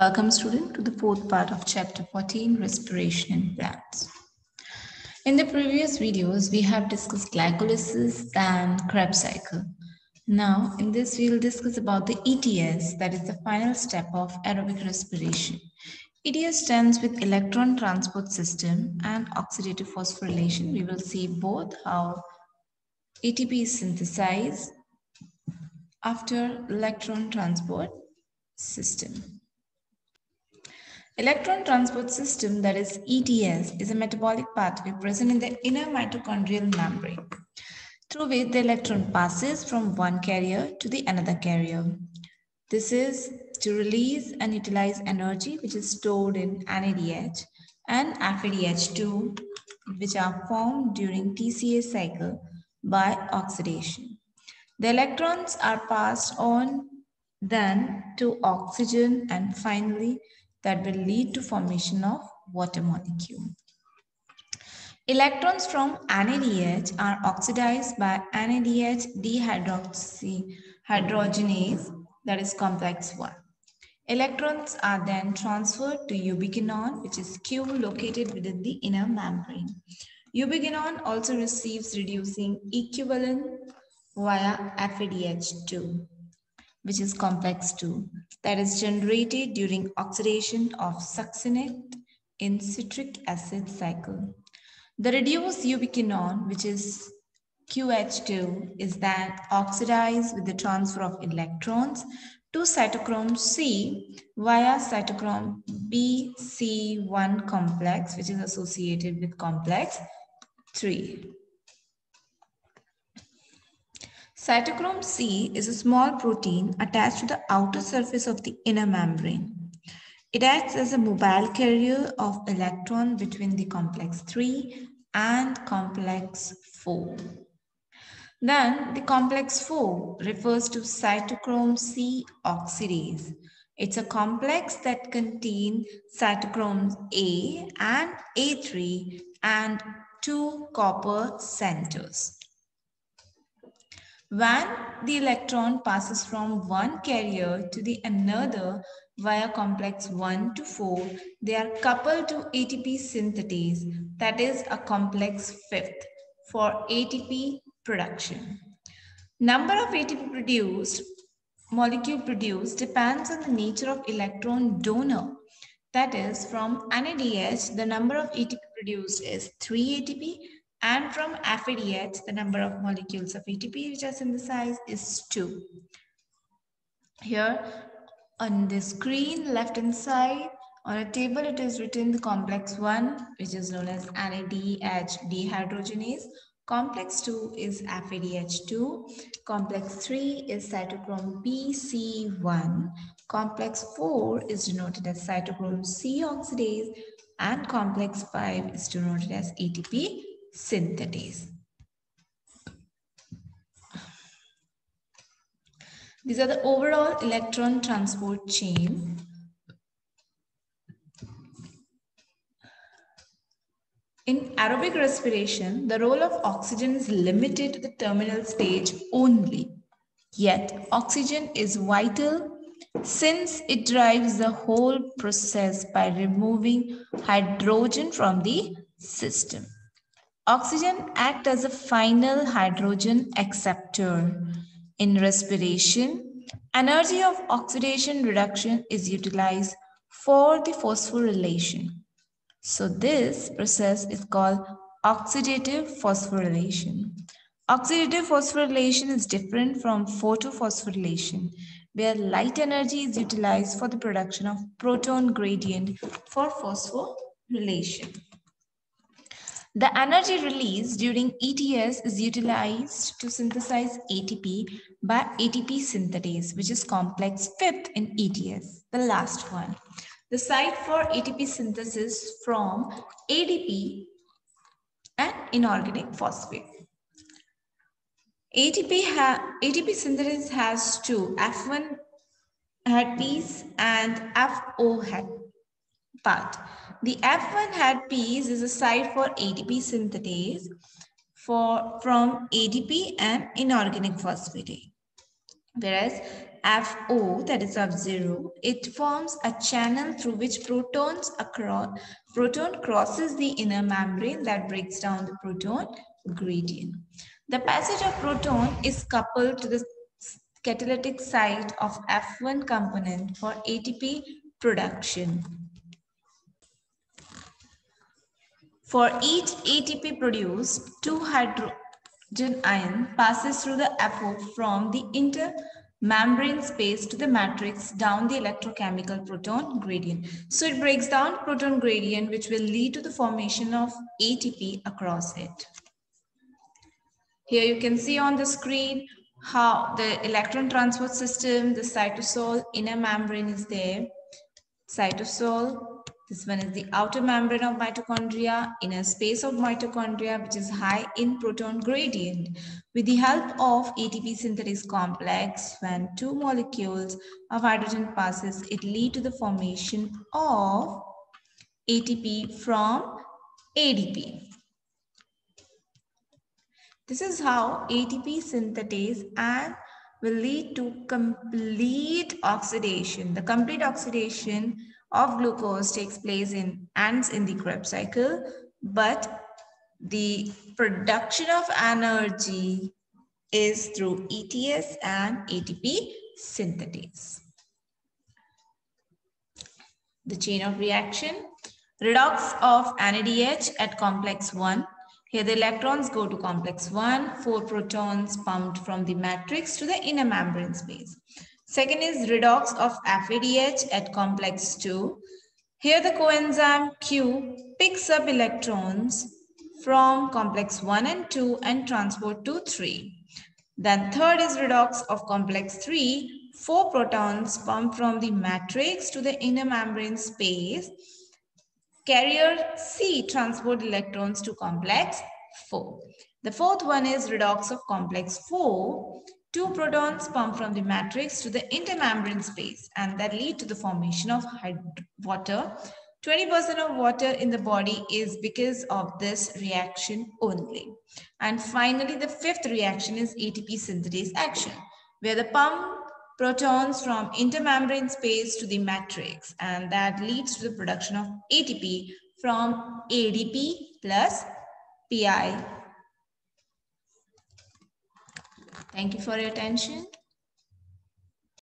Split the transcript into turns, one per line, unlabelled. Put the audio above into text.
Welcome student to the fourth part of chapter 14, Respiration in Plants. In the previous videos, we have discussed glycolysis and Krebs cycle. Now, in this, we will discuss about the ETS, that is the final step of aerobic respiration. ETS stands with electron transport system and oxidative phosphorylation. We will see both how ATP is synthesized after electron transport system. Electron transport system, that is ETS, is a metabolic pathway present in the inner mitochondrial membrane, through which the electron passes from one carrier to the another carrier. This is to release and utilize energy which is stored in NADH and FADH2, which are formed during TCA cycle by oxidation. The electrons are passed on then to oxygen, and finally that will lead to formation of water molecule. Electrons from NADH are oxidized by NADH dehydrogenase, that is complex 1. Electrons are then transferred to ubiquinone, which is Q located within the inner membrane. Ubiquinone also receives reducing equivalent via FADH2, which is complex 2, that is generated during oxidation of succinate in citric acid cycle. The reduced ubiquinone, which is QH2, is then oxidized with the transfer of electrons to cytochrome C via cytochrome BC1 complex, which is associated with complex 3. Cytochrome C is a small protein attached to the outer surface of the inner membrane. It acts as a mobile carrier of electron between the complex 3 and complex 4. Then the complex 4 refers to cytochrome C oxidase. It's a complex that contains cytochromes A and A3 and 2 copper centers. When the electron passes from one carrier to the another via complex 1 to 4, they are coupled to ATP synthetase, that is a complex 5th, for ATP production. Number of ATP molecule produced depends on the nature of electron donor. That is, from NADH, the number of ATP produced is 3 ATP, and from FADH, the number of molecules of ATP which are synthesized is 2. Here on the screen, left hand side, on a table it is written the complex 1, which is known as NADH dehydrogenase. Complex 2 is FADH2. Complex 3 is cytochrome BC1. Complex 4 is denoted as cytochrome C oxidase. And complex 5 is denoted as ATP synthetase. These are the overall electron transport chain. In aerobic respiration, the role of oxygen is limited to the terminal stage only. Yet, oxygen is vital since it drives the whole process by removing hydrogen from the system. Oxygen acts as a final hydrogen acceptor. In respiration, energy of oxidation reduction is utilized for the phosphorylation. So this process is called oxidative phosphorylation. Oxidative phosphorylation is different from photophosphorylation, where light energy is utilized for the production of proton gradient for phosphorylation. The energy released during ETS is utilized to synthesize ATP by ATP synthetase, which is complex 5th in ETS, the last one. The site for ATP synthesis from ADP and inorganic phosphate. ATP synthesis has two, F1 head piece and FO head part. The F1 head piece is a site for ATP synthetase from ADP and inorganic phosphate, whereas FO, that is of 0, it forms a channel through which proton crosses the inner membrane that breaks down the proton gradient. The passage of proton is coupled to the catalytic site of F1 component for ATP production. For each ATP produced, 2 hydrogen ion passes through the FO from the intermembrane space to the matrix down the electrochemical proton gradient. So it breaks down proton gradient, which will lead to the formation of ATP across it. Here you can see on the screen how the electron transport system, the cytosol, inner membrane is there. Cytosol, this one is the outer membrane of mitochondria, inner space of mitochondria, which is high in proton gradient. With the help of ATP synthesis complex, when 2 molecules of hydrogen passes, it leads to the formation of ATP from ADP. This is how ATP synthetase and will lead to complete oxidation. The complete oxidation of glucose takes place in the Krebs cycle, but the production of energy is through ETS and ATP synthetase. The chain of reaction, redox of NADH at complex 1. Here the electrons go to complex 1, 4 protons pumped from the matrix to the inner membrane space. Second is redox of FADH at complex 2. Here the coenzyme Q picks up electrons from complex 1 and 2 and transport to 3. Then third is redox of complex 3, 4 protons pumped from the matrix to the inner membrane space. Carrier C transport electrons to complex 4. The fourth one is redox of complex 4. 2 protons pumped from the matrix to the intermembrane space, and that lead to the formation of water. 20% of water in the body is because of this reaction only. And finally, the fifth reaction is ATP synthetase action, where the pump protons from intermembrane space to the matrix, and that leads to the production of ATP from ADP plus PI. Thank you for your attention.